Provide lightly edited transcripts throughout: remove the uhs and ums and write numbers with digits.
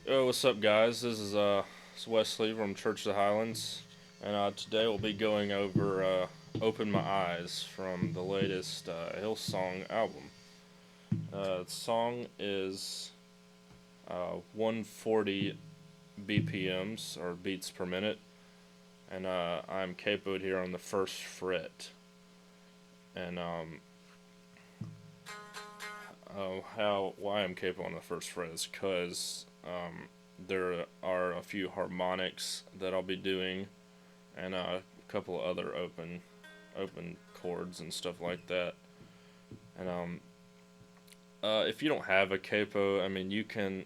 Yo, what's up, guys? This is it's Wesley from Church of the Highlands, and today we'll be going over "Open My Eyes" from the latest Hillsong album. The song is 140 BPMs or beats per minute, and I'm capoed here on the first fret. And how why I'm capo on the first fret is because there are a few harmonics that I'll be doing, and a couple of other open chords and stuff like that. And if you don't have a capo, I mean, you can,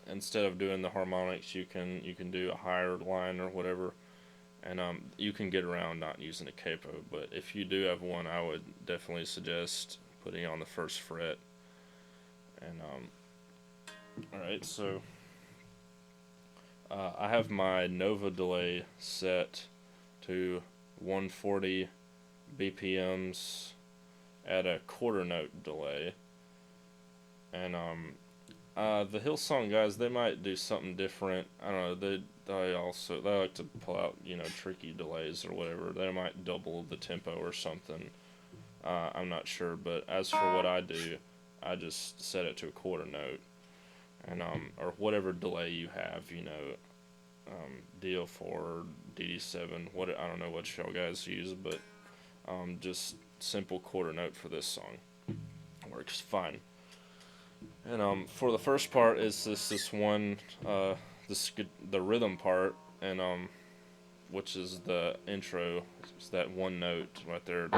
instead of doing the harmonics, you can do a higher line or whatever, and you can get around not using a capo. But if you do have one, I would definitely suggest putting it on the first fret. And all right, so I have my Nova delay set to 140 BPMs at a quarter note delay, and the Hillsong guys, they might do something different. I don't know. They like to pull out tricky delays or whatever. They might double the tempo or something. I'm not sure, but as for what I do, I just set it to a quarter note, and or whatever delay you have, DO4, DD7, what I don't know what y'all guys use, but just simple quarter note for this song works fine. And for the first part is this one the rhythm part, and which is the intro. It's that one note right there.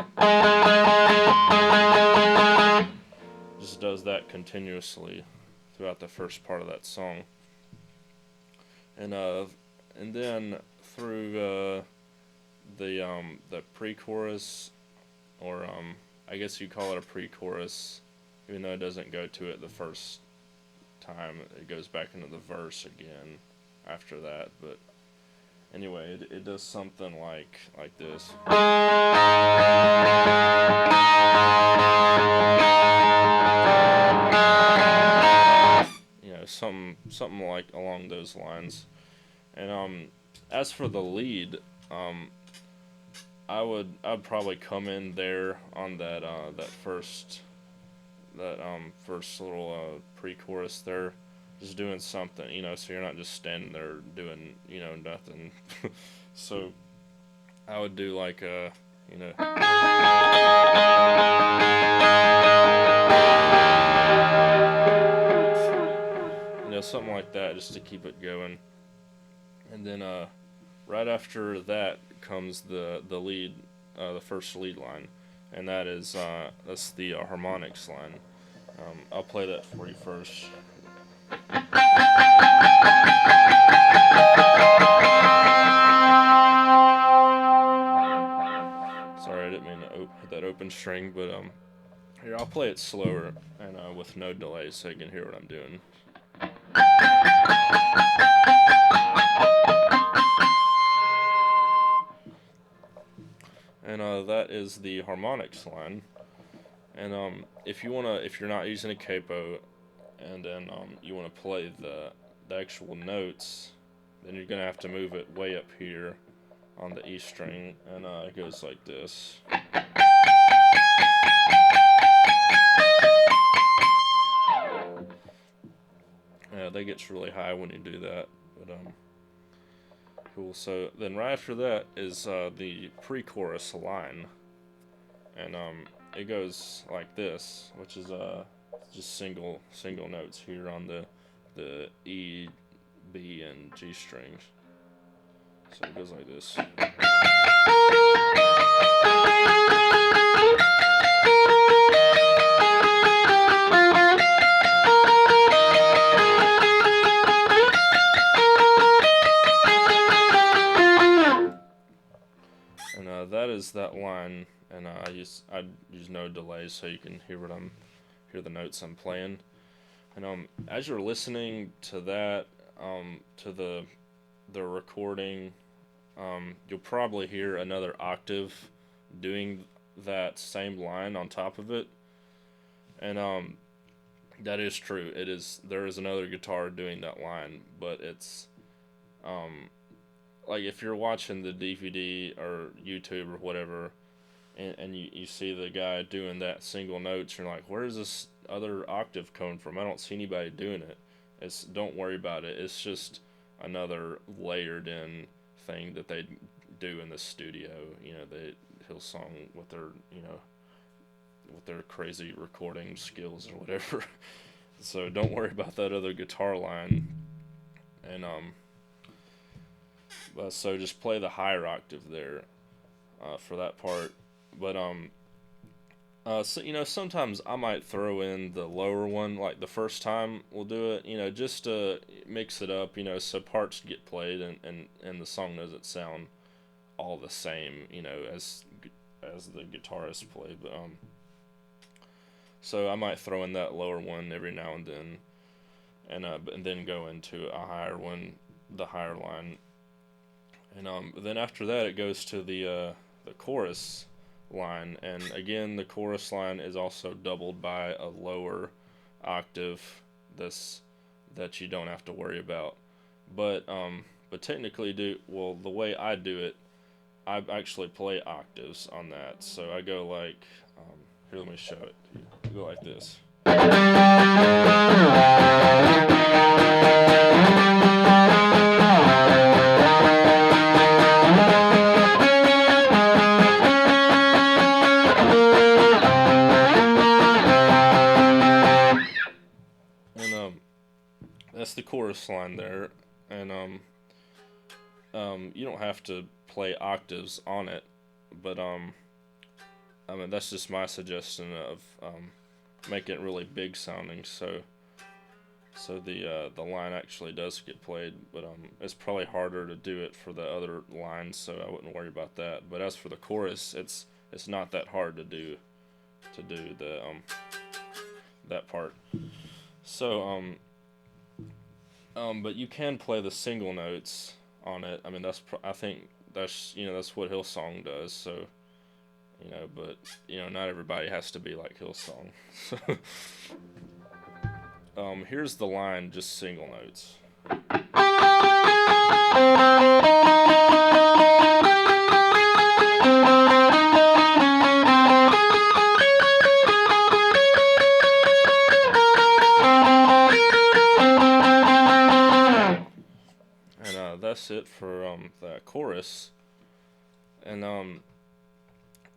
Just does that continuously throughout the first part of that song, and then through the pre-chorus, or I guess you call it a pre-chorus, even though it doesn't go to it the first time. It goes back into the verse again after that. But anyway, it does something like this. Something like along those lines. And as for the lead, I'd probably come in there on that first little pre-chorus there, just doing something, so you're not just standing there doing nothing. So I would do like you know something like that, just to keep it going. And then right after that comes the lead, the first lead line, and that's the harmonics line. I'll play that for you first. Sorry, I didn't mean to hit that open string, but here, I'll play it slower and with no delay, so you can hear what I'm doing. And that is the harmonics line. And if you're not using a capo, and then you wanna play the actual notes, then you're gonna have to move it way up here on the E string, and it goes like this. Yeah, that gets really high when you do that, but cool. So then right after that is the pre-chorus line, and it goes like this, which is just single notes here on the E, B, and G strings. So it goes like this. And that is that line, and I use no delay, so you can hear hear the notes I'm playing. And as you're listening to that, to the recording, you'll probably hear another octave doing that same line on top of it. And That is true. It is. There is another guitar doing that line, but it's um like if you're watching the DVD or YouTube or whatever, and you see the guy doing that single notes, you're like, where is this other octave coming from? I don't see anybody doing it. It's Don't worry about it. It's just another layered in thing that they do in the studio. They Hillsong with their with their crazy recording skills or whatever. So don't worry about that other guitar line. And so just play the higher octave there for that part. But so sometimes I might throw in the lower one, like the first time we'll do it, just to mix it up, so parts get played and the song doesn't sound all the same, as the guitarist play. But so I might throw in that lower one every now and then, and then go into a higher one, the higher line, and then after that it goes to the chorus line, and again the chorus line is also doubled by a lower octave this that you don't have to worry about. But technically the way I do it, I actually play octaves on that. So I go like here, let me show it. I go like this. And that's the chorus line there. And you don't have to play octaves on it, but I mean that's just my suggestion of making it really big sounding, so the line actually does get played, but it's probably harder to do it for the other lines, so I wouldn't worry about that. But as for the chorus, it's not that hard to do the that part. So but you can play the single notes on it. I mean I think that's what Hillsong does. So but not everybody has to be like Hillsong. So here's the line, just single notes. And that's it for the chorus. And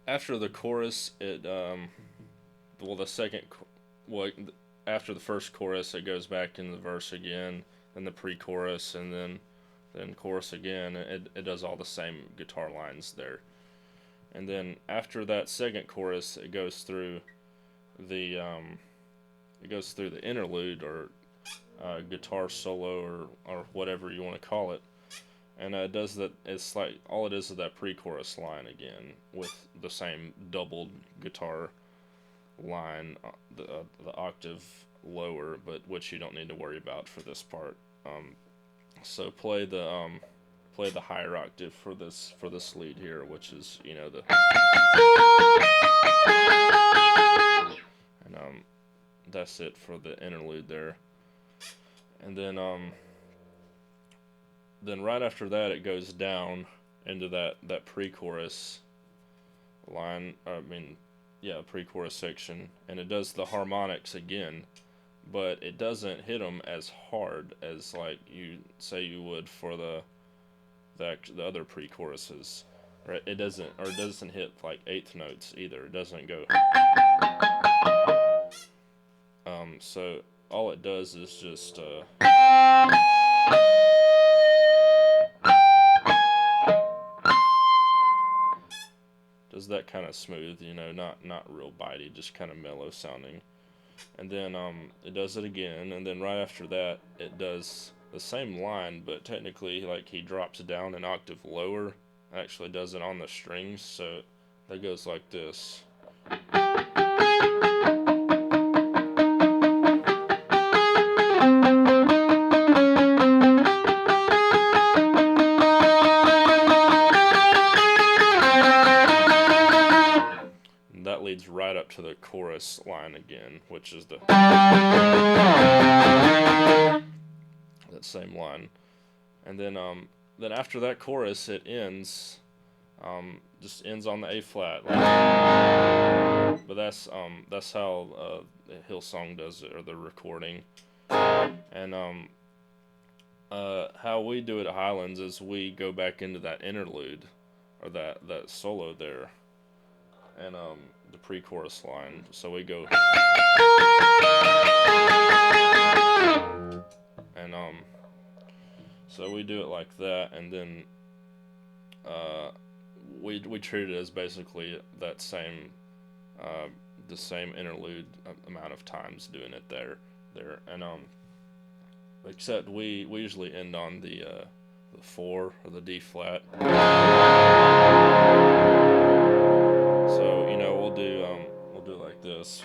after the chorus, the second, after the first chorus, it goes back in the verse again, then the pre-chorus, and then chorus again. It does all the same guitar lines there. And then after that second chorus, it goes through the interlude or guitar solo or whatever you want to call it. And it does that. It's like all it is that pre-chorus line again with the same doubled guitar line, the octave lower, but which you don't need to worry about for this part. So play the higher octave for this lead here, which is the and that's it for the interlude there. And then right after that it goes down into that pre-chorus line, pre-chorus section, and it does the harmonics again, but it doesn't hit them as hard as like you say you would for the other pre-choruses. Right? It doesn't hit like eighth notes either. It doesn't go. So all it does is just does that kind of smooth, not real bitey, just kind of mellow sounding. And then it does it again, and then right after that it does the same line, but technically like he drops it down an octave lower, actually does it on the strings, so that goes like this. That leads right up to to the chorus line again, which is that same line, and then after that chorus it ends, just ends on the A flat. But that's how Hillsong does it, or the recording, and how we do it at Highlands is we go back into that interlude, or that solo there, and the pre-chorus line. So we go, and so we do it like that, and then we treat it as basically that same the same interlude amount of times doing it there, and except we usually end on the 4 or the D flat. So we'll do it like this.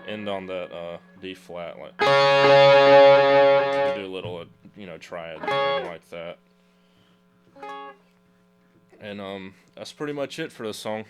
End on that D flat, like we do a little triad like that, and that's pretty much it for the song.